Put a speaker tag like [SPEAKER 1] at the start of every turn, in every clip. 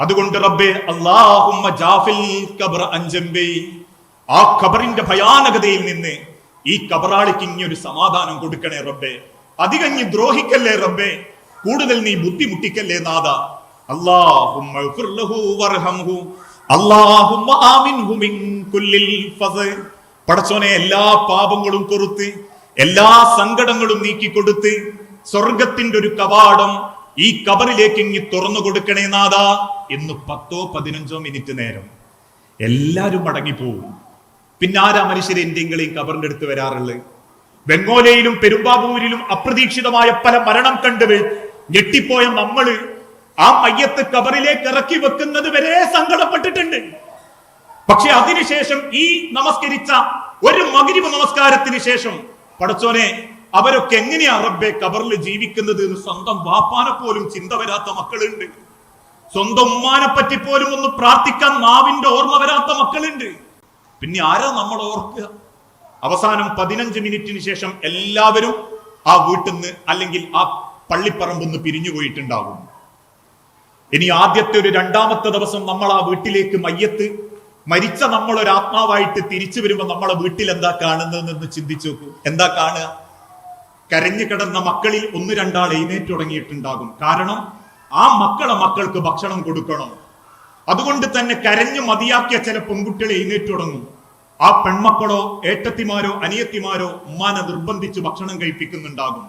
[SPEAKER 1] അതുകൊണ്ട് റബ്ബേ അല്ലാഹുമ്മ ജാഫിൽ ഖബറ അൻ ജംബി, ആ ഖബറിന്റെ ഭയാനകതയിൽ നിന്ന് ഈ ഖബറാളിക്ക് ഇങ്ങൊരു സമാധാനം കൊടുക്കണേ റബ്ബേ. അധികം നീ ദ്രോഹിക്കല്ലേ റബ്ബേ, കൂടുതൽ നീ ബുദ്ധിമുട്ടിക്കല്ലേ നാഥ. അല്ലാഹുമ്മ ഗ്ഫിർ ലഹു വർഹംഹു അല്ലാഹുമ്മ ആമിൻഹു മിൻ കുല്ലിൽ ഫസ്. പടച്ചോനെ, എല്ലാ പാപങ്ങളും പൊറുത്ത് എല്ലാ സങ്കടങ്ങളും നീക്കിക്കൊടുത്ത് സ്വർഗത്തിന്റെ ഒരു കവാടം ഈ ഖബറിലേക്ക് ഇങ്ങി തുറന്നു കൊടുക്കണേ നാഥ എന്ന് 10-15 മിനിറ്റ് നേരം എല്ലാരും മടങ്ങിപ്പോവും. പിന്നെ ആരാ മനുഷ്യരെ എന്തെങ്കിലും ഖബറിന്റെ അടുത്ത് വരാറുള്ളത്? വെങ്ങോലയിലും പെരുമ്പാവൂരിലും അപ്രതീക്ഷിതമായ പല മരണം കണ്ട് ഞെട്ടിപ്പോയ നമ്മള് ആ മയ്യത്ത് ഖബറിലേക്ക് ഇറക്കി വെക്കുന്നത് വരെ സങ്കടപ്പെട്ടിട്ടുണ്ട്. പക്ഷെ അതിനുശേഷം ഈ നമസ്കരിച്ച ഒരു മഗ്രിബ് നമസ്കാരത്തിന് ശേഷം പടച്ചോനെ, അവരൊക്കെ എങ്ങനെയാ റബ്ബെ ഖബറിൽ ജീവിക്കുന്നത് എന്ന് സ്വന്തം വാപ്പാനെ പോലും ചിന്ത വരാത്ത മക്കളുണ്ട്. സ്വന്തം ഉമ്മാനെ പറ്റി പോലും ഒന്ന് പ്രാർത്ഥിക്കാൻ നാവിന്റെ ഓർമ്മ വരാത്ത മക്കളുണ്ട്. പിന്നെ ആരാ നമ്മൾ ഓർക്കുക? അവസാനം 15 മിനിറ്റിന് ശേഷം എല്ലാവരും ആ വീട്ടിൽ നിന്ന് അല്ലെങ്കിൽ ആ പള്ളിപ്പറമ്പിൽ നിന്ന് പിരിഞ്ഞു പോയിട്ടുണ്ടാകും. ഇനി ആദ്യത്തെ ഒരു 2ാമത്തെ ദിവസം നമ്മൾ ആ വീട്ടിലേക്ക് മയ്യത്ത് മരിച്ച നമ്മളൊരു ആത്മാവായിട്ട് തിരിച്ചു വരുമ്പോ നമ്മളെ വീട്ടിൽ എന്താ കാണുന്നതെന്ന് ചിന്തിച്ചു നോക്കൂ. എന്താ കാണുക? കരഞ്ഞു കിടന്ന മക്കളിൽ 1-2 ആൾ എഴുന്നേറ്റ് തുടങ്ങിയിട്ടുണ്ടാകും. കാരണം ആ മക്കൾക്ക് ഭക്ഷണം കൊടുക്കണം. അതുകൊണ്ട് തന്നെ കരഞ്ഞു മതിയാക്കിയ ചില പെൺകുട്ടികൾ എഴുന്നേറ്റ് തുടങ്ങും. ആ പെൺമക്കളോ ഏട്ടത്തിമാരോ അനിയത്തിമാരോ ഉമ്മാനെ നിർബന്ധിച്ച് ഭക്ഷണം കഴിപ്പിക്കുന്നുണ്ടാകും.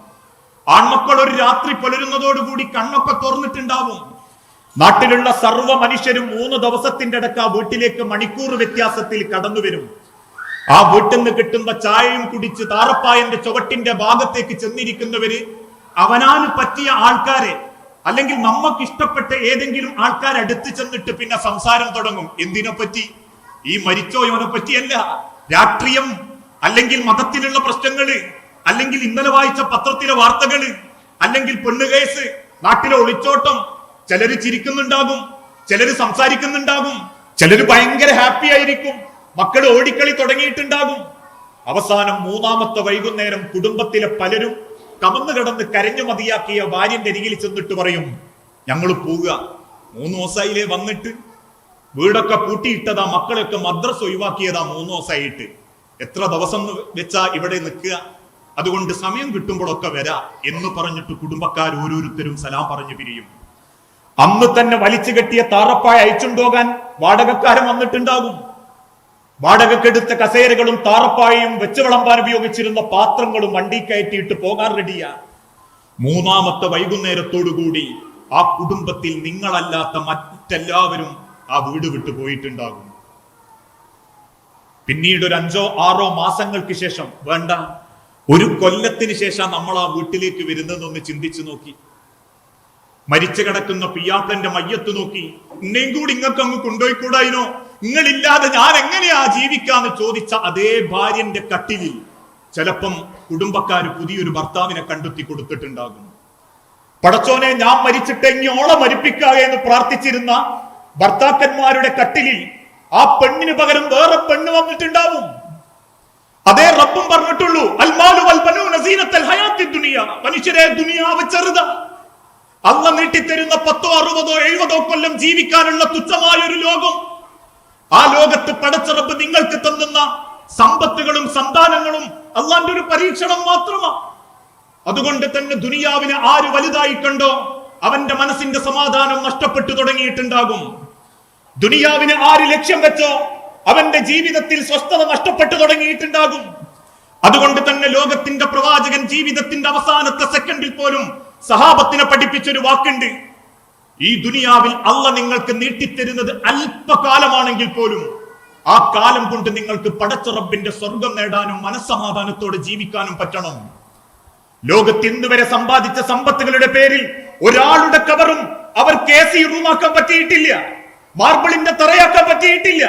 [SPEAKER 1] ആൺമക്കൾ ഒരു രാത്രി പുലരുന്നതോടുകൂടി കണ്ണൊക്കെ തുറന്നിട്ടുണ്ടാവും. നാട്ടിലുള്ള സർവ്വ മനുഷ്യരും 3 ദിവസത്തിന്റെ ഇടയ്ക്ക് ആ വീട്ടിലേക്ക് മണിക്കൂർ വ്യത്യാസത്തിൽ കടന്നു വരും. ആ വീട്ടിൽ നിന്ന് കിട്ടുന്ന ചായയും കുടിച്ച് താറപ്പായന്റെ ചുവട്ടിന്റെ ഭാഗത്തേക്ക് ചെന്നിരിക്കുന്നവര് അവനാന് പറ്റിയ ആൾക്കാരെ അല്ലെങ്കിൽ നമുക്ക് ഇഷ്ടപ്പെട്ട ഏതെങ്കിലും ആൾക്കാരെ അടുത്ത് ചെന്നിട്ട് പിന്നെ സംസാരം തുടങ്ങും. എന്തിനെ പറ്റി? ഈ മരിച്ചോയോനെ പറ്റിയല്ല. രാഷ്ട്രീയം, അല്ലെങ്കിൽ മതത്തിലുള്ള പ്രശ്നങ്ങള്, അല്ലെങ്കിൽ ഇന്നലെ വായിച്ച പത്രത്തിലെ വാർത്തകള്, അല്ലെങ്കിൽ പെണ്ണുകേസ്, നാട്ടിലെ ഒളിച്ചോട്ടം. ചിലര് ചിരിക്കുന്നുണ്ടാകും, ചിലര് സംസാരിക്കുന്നുണ്ടാകും, ചിലര് ഭയങ്കര ഹാപ്പി ആയിരിക്കും. മക്കൾ ഓടിക്കളി തുടങ്ങിയിട്ടുണ്ടാകും. അവസാനം 3ാമത്തെ വൈകുന്നേരം കുടുംബത്തിലെ പലരും കമന്നു കിടന്ന് കരഞ്ഞു മതിയാക്കിയ ഭാര്യന്റെ അരികിൽ ചെന്നിട്ട് പറയും, ഞങ്ങൾ പോവുക, 3 ദിവസമായില്ലേ വന്നിട്ട്, വീടൊക്കെ പൂട്ടിയിട്ടതാ, മക്കളൊക്കെ മദ്രസ ഒഴിവാക്കിയതാ 3 ദിവസമായിട്ട്, എത്ര ദിവസം വെച്ചാ ഇവിടെ നിൽക്കുക, അതുകൊണ്ട് സമയം കിട്ടുമ്പോഴൊക്കെ വരാ എന്ന് പറഞ്ഞിട്ട് കുടുംബക്കാർ ഓരോരുത്തരും സലാം പറഞ്ഞു പിരിയും. അന്ന് തന്നെ വലിച്ചു കെട്ടിയ താറപ്പായ അയച്ചുണ്ടോകാൻ വാടകക്കാരൻ വന്നിട്ടുണ്ടാകും. വാടകക്കെടുത്ത കസേരകളും താറപ്പായയും വെച്ച് വിളമ്പാൻ ഉപയോഗിച്ചിരുന്ന പാത്രങ്ങളും വണ്ടി കയറ്റിയിട്ട് പോകാൻ റെഡിയാ. 3ാമത്തെ വൈകുന്നേരത്തോടുകൂടി ആ കുടുംബത്തിൽ നിങ്ങളല്ലാത്ത മറ്റെല്ലാവരും ആ വീട് വിട്ടു പോയിട്ടുണ്ടാകും. പിന്നീട് ഒരു 5-6 മാസങ്ങൾക്ക് ശേഷം, വേണ്ട 1 കൊല്ലത്തിന് ശേഷം നമ്മൾ ആ വീട്ടിലേക്ക് വരുന്നതെന്നൊന്ന് ചിന്തിച്ചു നോക്കി. മരിച്ചു കിടക്കുന്ന പിയാപ്പന്റെ മയ്യത്ത് നോക്കി, ഇന്നേം കൂടി ഇങ്ങക്ക് അങ്ങ് കൊണ്ടുപോയിക്കൂടായിനോ, നിങ്ങളില്ലാതെ ഞാൻ എങ്ങനെയാ ജീവിക്കാന്ന് ചോദിച്ച അതേ ഭാര്യന്റെ കട്ടിലിൽ ചിലപ്പം കുടുംബക്കാര് പുതിയൊരു ഭർത്താവിനെ കണ്ടെത്തി കൊടുത്തിട്ടുണ്ടാകും. പടച്ചോനെ, ഞാൻ മരിച്ചിട്ട് ഇങ്ങോളം മരിപ്പിക്കുക എന്ന് പ്രാർത്ഥിച്ചിരുന്ന ഭർത്താക്കന്മാരുടെ കട്ടിലിൽ ആ പെണ്ണിന് പകരം വേറെ പെണ്ണ് വന്നിട്ടുണ്ടാവും. അതേ റബ്ബും പറഞ്ഞിട്ടുള്ളൂ, അൽമാലു വൽ ബനൂന സീനത്തുൽ ഹയാത്തിദ് ദുനിയ, മനുഷ്യരെ ദുനിയാവ് ചെറുതാ. അള്ള നീട്ടിത്തരുന്ന 10, 60, 70 കൊല്ലം ജീവിക്കാനുള്ള തുച്ഛമായ ഒരു ലോകം. ആ ലോകത്ത് പടച്ച റബ്ബ് നിങ്ങൾക്ക് തന്നുന്ന സമ്പത്തുകളും സന്താനങ്ങളും അള്ളാന്റെ ഒരു പരീക്ഷണം മാത്രമാണ്. അതുകൊണ്ട് തന്നെ ദുനിയാവിനെ ആര് വലുതായി കണ്ടോ അവന്റെ മനസ്സിന്റെ സമാധാനം നഷ്ടപ്പെട്ടു തുടങ്ങിയിട്ടുണ്ടാകും. ദുനിയാവിനെ ആര് ലക്ഷ്യം വെച്ചോ അവന്റെ ജീവിതത്തിൽ സ്വസ്ഥത നഷ്ടപ്പെട്ടു തുടങ്ങിയിട്ടുണ്ടാകും. അതുകൊണ്ട് തന്നെ ലോകത്തിന്റെ പ്രവാചകൻ ജീവിതത്തിന്റെ അവസാനത്തെ സെക്കൻഡിൽ പോലും സഹാബത്തിനെ പഠിപ്പിച്ചൊരു വാക്കുണ്ട്, ഈ ദുനിയാവിൽ അള്ള നിങ്ങൾക്ക് നീട്ടിത്തരുന്നത് അല്പകാലമാണെങ്കിൽ പോലും ആ കാലം കൊണ്ട് നിങ്ങൾക്ക് പടച്ച റബ്ബിന്റെ സ്വർഗം നേടാനും മനസ്സമാധാനത്തോടെ ജീവിക്കാനും പറ്റണം. ലോകത്ത് ഇന്നുവരെ സമ്പാദിച്ച സമ്പത്തുകളുടെ പേരിൽ ഒരാളുടെ കവറും അവർക്ക് AC റൂമാക്കാൻ പറ്റിയിട്ടില്ല, മാർബിളിന്റെ തറയാക്കാൻ പറ്റിയിട്ടില്ല.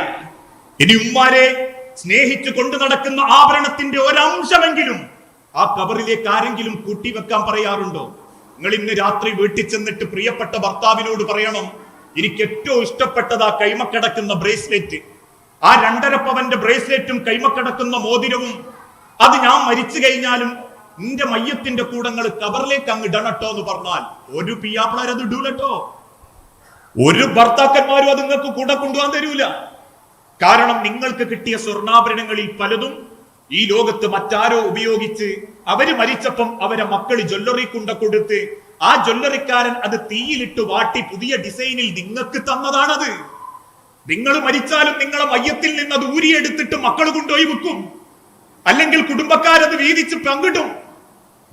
[SPEAKER 1] ഇനി ഉമ്മാരെ സ്നേഹിച്ചു കൊണ്ടു നടക്കുന്ന ആഭരണത്തിന്റെ ഒരംശമെങ്കിലും ആ കവറിലേക്ക് ആരെങ്കിലും കൂട്ടിവെക്കാൻ പറയാറുണ്ടോ? നിങ്ങൾ ഇന്ന് രാത്രി വീട്ടിൽ ചെന്നിട്ട് പ്രിയപ്പെട്ട ഭർത്താവിനോട് പറയണം, എനിക്ക് ഏറ്റവും ഇഷ്ടപ്പെട്ടത് ആ കൈമക്കടക്കുന്ന ബ്രേസ്ലെറ്റ്, ആ 2.5 പവന്റെ ബ്രേസ്ലെറ്റും കൈമക്കടക്കുന്ന മോതിരവും, അത് ഞാൻ മരിച്ചു കഴിഞ്ഞാലും നിന്റെ മയ്യത്തിന്റെ കൂടങ്ങൾ കവറിലേക്ക് അങ്ങ് ഇടണട്ടോ എന്ന് പറഞ്ഞാൽ ഒരു പിയാപ്പിളരത് ഇടൂലട്ടോ. ഒരു ഭർത്താക്കന്മാരും അത് നിങ്ങൾക്ക് കൂടെ കൊണ്ടുപോകാൻ തരൂല. കാരണം നിങ്ങൾക്ക് കിട്ടിയ സ്വർണ്ണാഭരണങ്ങളിൽ പലതും ഈ ലോകത്ത് മറ്റാരോ ഉപയോഗിച്ച് അവര് മരിച്ചപ്പം അവരെ മക്കള് ജ്വല്ലറി കൊടുത്ത് ആ ജ്വല്ലറിക്കാരൻ അത് തീയിലിട്ട് വാട്ടി പുതിയ ഡിസൈനിൽ നിങ്ങൾക്ക് തന്നതാണത്. നിങ്ങൾ മരിച്ചാലും നിങ്ങളെ മയ്യത്തിൽ നിന്ന് അത് ഊരിയെടുത്തിട്ട് മക്കൾ കൊണ്ടുപോയി വെക്കും, അല്ലെങ്കിൽ കുടുംബക്കാരത് വീതിച്ച് പങ്കിടും.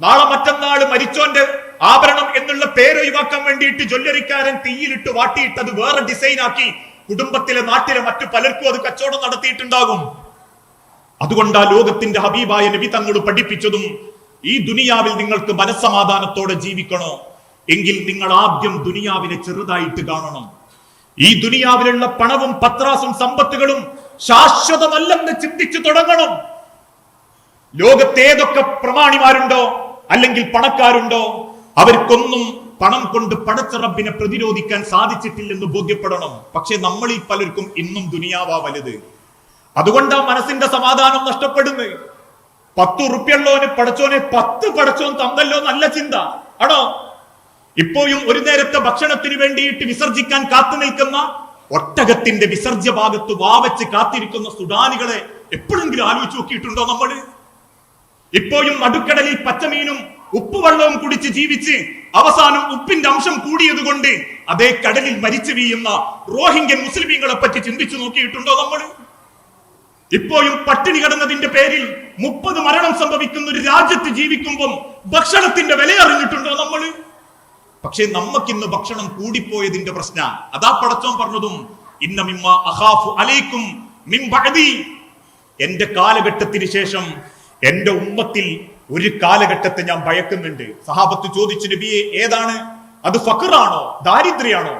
[SPEAKER 1] നാളെ മറ്റന്നാള് മരിച്ചോന്റെ ആഭരണം എന്നുള്ള പേരൊഴിവാക്കാൻ വേണ്ടിയിട്ട് ജ്വല്ലറിക്കാരൻ തീയിലിട്ട് വാട്ടിയിട്ടത് വേറെ ഡിസൈനാക്കി കുടുംബത്തിലെ നാട്ടിലെ മറ്റു പലർക്കും അത് കച്ചവടം നടത്തിയിട്ടുണ്ടാകും. അതുകൊണ്ട് ആ ലോകത്തിന്റെ ഹബീബായ നബി തങ്ങൾ പഠിപ്പിച്ചതും ഈ ദുനിയാവിൽ നിങ്ങൾക്ക് മനസ്സമാധാനത്തോടെ ജീവിക്കണോ എങ്കിൽ നിങ്ങൾ ആദ്യം ദുനിയാവിനെ ചെറുതായിട്ട് കാണണം. ഈ ദുനിയാവിലുള്ള പണവും പത്രാസും സമ്പത്തുകളും ശാശ്വതമല്ലെന്ന് ചിന്തിച്ചു തുടങ്ങണം. ലോകത്തേതൊക്കെ പ്രമാണിമാരുണ്ടോ അല്ലെങ്കിൽ പണക്കാരുണ്ടോ അവർക്കൊന്നും പണം കൊണ്ട് പടച്ച റബ്ബിനെ പ്രതിരോധിക്കാൻ സാധിച്ചിട്ടില്ലെന്ന് ബോധ്യപ്പെടണം. പക്ഷെ നമ്മളിൽ പലർക്കും ഇന്നും ദുനിയാവാ വലുത്. അതുകൊണ്ട് ആ മനസ്സിന്റെ സമാധാനം നഷ്ടപ്പെടുന്നത്. 10 ഉറുപ്പ്യുള്ളവന് പടച്ചോനെ 10 പടച്ചോൻ തന്നല്ലോ നല്ല ചിന്ത ആണോ? ഇപ്പോഴും ഒരു നേരത്തെ ഭക്ഷണത്തിന് വേണ്ടിയിട്ട് വിസർജിക്കാൻ കാത്തു നിൽക്കുന്ന ഒട്ടകത്തിന്റെ വിസർജ്യ ഭാഗത്ത് വാവച്ച് കാത്തിരിക്കുന്ന സുഡാനികളെ എപ്പോഴെങ്കിലും ആലോചിച്ച് നോക്കിയിട്ടുണ്ടോ നമ്മള്? ഇപ്പോഴും നടുക്കടലിൽ പച്ചമീനും ഉപ്പുവെള്ളവും കുടിച്ച് ജീവിച്ച് അവസാനം ഉപ്പിന്റെ അംശം കൂടിയത് കൊണ്ട് അതേ കടലിൽ മരിച്ചു വീഴുന്ന റോഹിംഗ്യൻ മുസ്ലിമീങ്ങളെ പറ്റി ചിന്തിച്ചു നോക്കിയിട്ടുണ്ടോ നമ്മൾ? ഇപ്പോഴും പട്ടിണി കിടന്നതിന്റെ പേരിൽ 30 മരണം സംഭവിക്കുന്ന ഒരു രാജ്യത്ത് ജീവിക്കുമ്പോൾ ഭക്ഷണത്തിന്റെ വില അറിഞ്ഞിട്ടുണ്ടോ നമ്മൾ? പക്ഷെ നമുക്കിന്ന് ഭക്ഷണം കൂടിപ്പോയതിന്റെ പ്രശ്നം അതാ പടച്ചോൻ പറഞ്ഞതും ഇന്ന മിമ്മ അഖാഫു അലൈക്കും മിൻ ബഅദി, എന്റെ കാലഘട്ടത്തിന് ശേഷം എന്റെ ഉമ്മത്തിൽ ഒരു കാലഘട്ടത്തെ ഞാൻ ഭയക്കുന്നുണ്ട്. സഹാബത്ത് ചോദിച്ചു, നബിയെ ഏതാണ് അത്? ഫഖറാണോ, ദാരിദ്ര്യാണോ?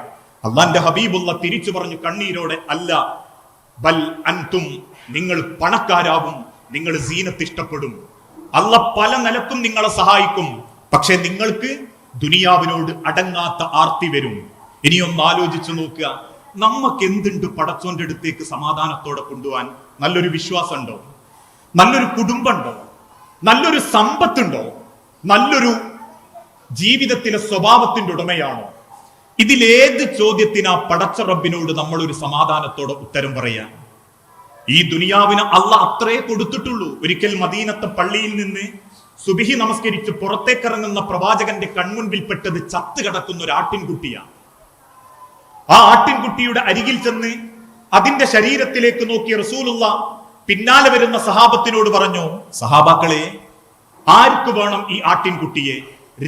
[SPEAKER 1] അള്ളാന്റെ ഹബീബുള്ള തിരിച്ചു പറഞ്ഞു കണ്ണീരോടെ, അല്ല, ബൽ അൻതും, നിങ്ങൾ പണക്കാരാവും, നിങ്ങൾ സീനത്ത് ഇഷ്ടപ്പെടും, അല്ല പല നിലക്കും നിങ്ങളെ സഹായിക്കും, പക്ഷെ നിങ്ങൾക്ക് ദുനിയാവിനോട് അടങ്ങാത്ത ആർത്തി വരും. ഇനിയൊന്ന് ആലോചിച്ചു നോക്കുക, നമുക്ക് എന്തുണ്ട് പടച്ചോന്റെ അടുത്തേക്ക് സമാധാനത്തോടെ കൊണ്ടുപോകാൻ? നല്ലൊരു വിശ്വാസം ഉണ്ടോ? നല്ലൊരു കുടുംബമുണ്ടോ? നല്ലൊരു സമ്പത്തുണ്ടോ? നല്ലൊരു ജീവിതത്തിലെ സ്വഭാവത്തിന്റെ ഉടമയാണോ? ഇതിലേത് ചോദ്യത്തിനാ പടച്ച റബ്ബിനോട് നമ്മൾ ഒരു സമാധാനത്തോടെ ഉത്തരം പറയാൻ? ഈ ദുനിയാവിന് അല്ല അത്രേ കൊടുത്തിട്ടുള്ളൂ. ഒരിക്കൽ മദീനത്തെ പള്ളിയിൽ നിന്ന് സുബിഹി നമസ്കരിച്ച് പുറത്തേക്കിറങ്ങുന്ന പ്രവാചകന്റെ കൺമുൻപിൽപ്പെട്ടത് ചത്ത് കിടക്കുന്ന ഒരു ആട്ടിൻകുട്ടിയാണ്. ആ ആട്ടിൻകുട്ടിയുടെ അരികിൽ ചെന്ന് അതിന്റെ ശരീരത്തിലേക്ക് നോക്കിയ റസൂലുള്ള പിന്നാലെ വരുന്ന സഹാബത്തിനോട് പറഞ്ഞു, സഹാബാക്കളെ, ആർക്ക് വേണം ഈ ആട്ടിൻകുട്ടിയെ?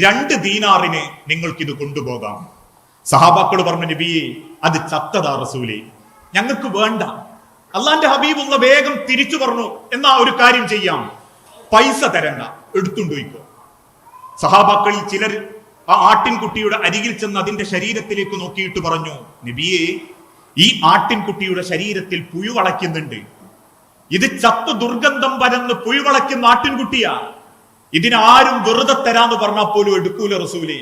[SPEAKER 1] 2 ദീനാറിന് നിങ്ങൾക്കിത് കൊണ്ടുപോകാം. സഹാബാക്കൾ പറഞ്ഞു, നബിയെ അത് ചത്തതാ റസൂലേ, ഞങ്ങൾക്ക് വേണ്ട. അള്ളാന്റെ ഹബീബുള്ള വേഗം തിരിച്ചു പറഞ്ഞു, എന്നാ ഒരു കാര്യം ചെയ്യാം, പൈസ തരണ്ട, എടുത്തുകൊണ്ടുപോയിക്കോ. സഹാബാക്കളിൽ ചിലർ ആ ആട്ടിൻകുട്ടിയുടെ അരികിൽ ചെന്ന് അതിന്റെ ശരീരത്തിലേക്ക് നോക്കിയിട്ട് പറഞ്ഞു, നബിയെ, ഈ ആട്ടിൻകുട്ടിയുടെ ശരീരത്തിൽ പുഴുവളയ്ക്കുന്നുണ്ട്, ഇത് ചത്ത് ദുർഗന്ധം പരന്ന് പുഴുവളയ്ക്കുന്ന ആട്ടിൻകുട്ടിയാ, ഇതിനാരും വെറുതെ തരാന്ന് പറഞ്ഞാൽ പോലും എടുക്കൂല റസൂലേ.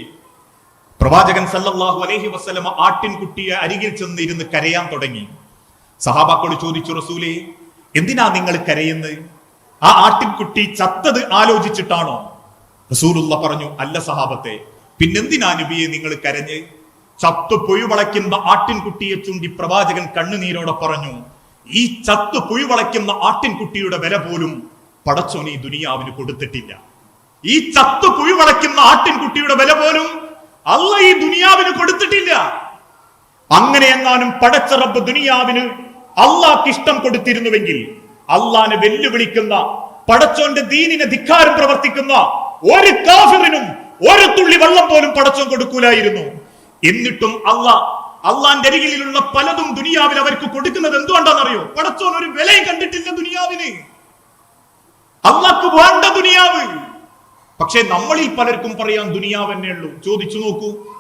[SPEAKER 1] പ്രവാചകൻ സല്ലല്ലാഹു അലൈഹി വസല്ലമ ആട്ടിൻകുട്ടിയെ അരികിൽ ചെന്ന് ഇരുന്ന് കരയാൻ തുടങ്ങി. സഹാബാക്കൾ ചോദിച്ചു, റസൂലേ, എന്തിനാ നിങ്ങൾ കരയുന്നത്? ആ ആട്ടിൻകുട്ടി ചത്തത് ആലോചിച്ചിട്ടാണോ? റസൂലുള്ള പറഞ്ഞു, അല്ല സഹാബത്തെ, പിന്നെന്തിനാ നബിയെ നിങ്ങൾ കരഞ്ഞ്? ചത്തു പുഴുവളയ്ക്കുന്ന ആട്ടിൻകുട്ടിയെ ചൂണ്ടി പ്രവാചകൻ കണ്ണുനീരോടെ പറഞ്ഞു, ഈ ചത്തു പുഴുവളയ്ക്കുന്ന ആട്ടിൻകുട്ടിയുടെ വില പോലും പടച്ചോൻ ഈ ദുനിയാവിന് കൊടുത്തിട്ടില്ല. ഈ ചത്തു പുഴുവളയ്ക്കുന്ന ആട്ടിൻകുട്ടിയുടെ വില പോലും അല്ല ഈ ദുനിയാവിന് കൊടുത്തിട്ടില്ല. അങ്ങനെ എങ്ങാനും പടച്ച റബ്ബ് ദുനിയാവിന് അള്ളാഹ്ക്ക് ഇഷ്ടം കൊടുത്തിരുന്നുവെങ്കിൽ അള്ളാഹിനെ വെല്ലുവിളിക്കുന്ന, പടച്ചോന്റെ ദീനിനെ ധിക്കാരം പ്രവർത്തിക്കുന്ന ഒരു കാഫിറിനും ഒരു തുള്ളി വെള്ളം പോലും പടച്ചോൻ കൊടുക്കൂലായിരുന്നു. എന്നിട്ടും അള്ളാന്റെ അരികിലുള്ള പലതും ദുനിയാവിൽ അവർക്ക് കൊടുക്കുന്നത് എന്തുകൊണ്ടാണെന്നറിയോ? പടച്ചോൻ ഒരു വിലയും കണ്ടിട്ടില്ല ദുനിയാവിന്. അള്ളാഹ്ക്ക് വേണ്ട ദുനിയാവ്. പക്ഷെ നമ്മളിൽ പലർക്കും പറയാൻ ദുനിയാവ് തന്നെ ഉള്ളൂ. ചോദിച്ചു നോക്കൂ,